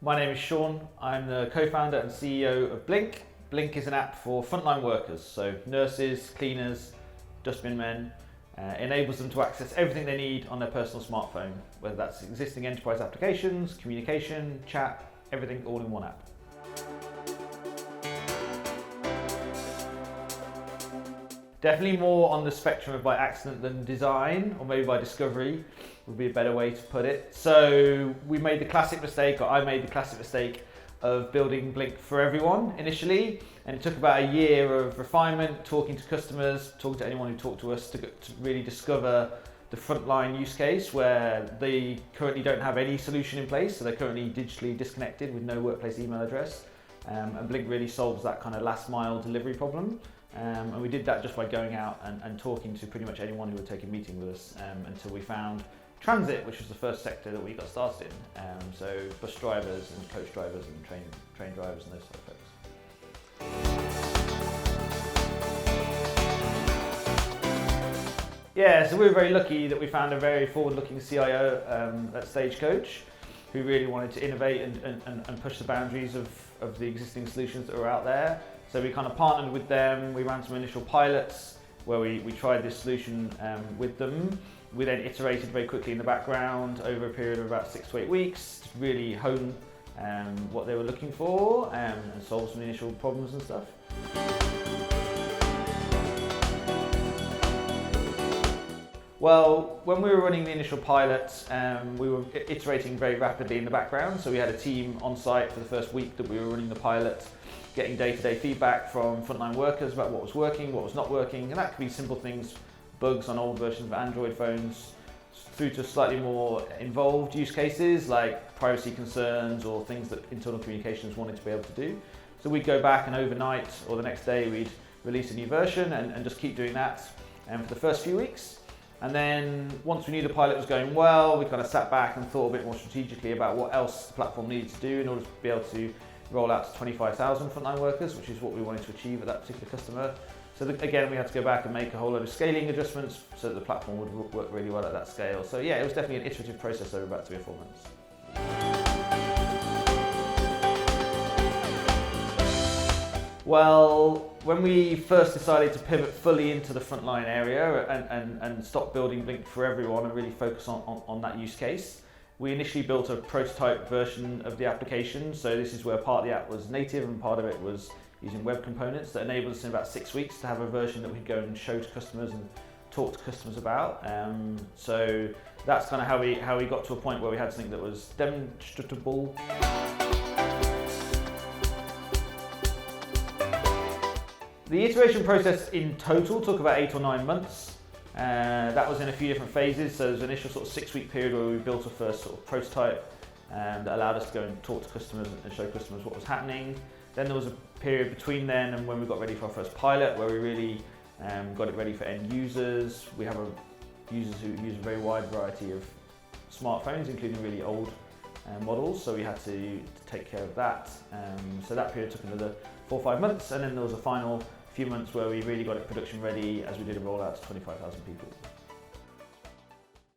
My name is Sean. I'm the co-founder and CEO of Blink. Blink is an app for frontline workers, so nurses, cleaners, dustbin men. Enables them to access everything they need on their personal smartphone, whether that's existing enterprise applications, communication, chat, everything all in one app. Definitely more on the spectrum of by accident than design, or maybe by discovery would be a better way to put it. So we made the classic mistake, or I made the classic mistake of building Blink for everyone initially, and it took about a year of refinement, talking to customers, talking to anyone who talked to us to really discover the frontline use case where they currently don't have any solution in place, so they're currently digitally disconnected with no workplace email address, and Blink really solves that kind of last mile delivery problem. And we did that just by going out and talking to pretty much anyone who would take a meeting with us until we found transit, which was the first sector that we got started in. So bus drivers and coach drivers and train drivers and those sort of folks. Yeah, so we were very lucky that we found a very forward-looking CIO at StageCoach who really wanted to innovate and push the boundaries of the existing solutions that were out there. So we kind of partnered with them, we ran some initial pilots where we tried this solution with them. We then iterated very quickly in the background over a period of about 6 to 8 weeks to really hone what they were looking for and solve some initial problems and stuff. Well, when we were running the initial pilot, we were iterating very rapidly in the background. So we had a team on site for the first week that we were running the pilot, getting day-to-day feedback from frontline workers about what was working, what was not working, and that could be simple things, bugs on old versions of Android phones, through to slightly more involved use cases like privacy concerns or things that internal communications wanted to be able to do. So we'd go back and overnight or the next day we'd release a new version and just keep doing that for the first few weeks. And then once we knew the pilot was going well, we kind of sat back and thought a bit more strategically about what else the platform needed to do in order to be able to roll out to 25,000 frontline workers, which is what we wanted to achieve at that particular customer. So again, we had to go back and make a whole load of scaling adjustments so that the platform would work really well at that scale. So yeah, it was definitely an iterative process over about 3 or 4 months. Well, when we first decided to pivot fully into the frontline area and stop building Blink for everyone and really focus on that use case, we initially built a prototype version of the application. So this is where part of the app was native and part of it was using web components that enabled us in about 6 weeks to have a version that we could go and show to customers and talk to customers about. So that's kind of how we got to a point where we had something that was demonstrable. The iteration process in total took about 8 or 9 months. That was in a few different phases. So there was an initial sort of 6-week period where we built a first sort of prototype that allowed us to go and talk to customers and show customers what was happening. Then there was a period between then and when we got ready for our first pilot where we really got it ready for end users. We have users who use a very wide variety of smartphones, including really old models, so we had to take care of that. So that period took another 4 or 5 months, and then there was a final few months where we really got it production ready as we did a rollout to 25,000 people.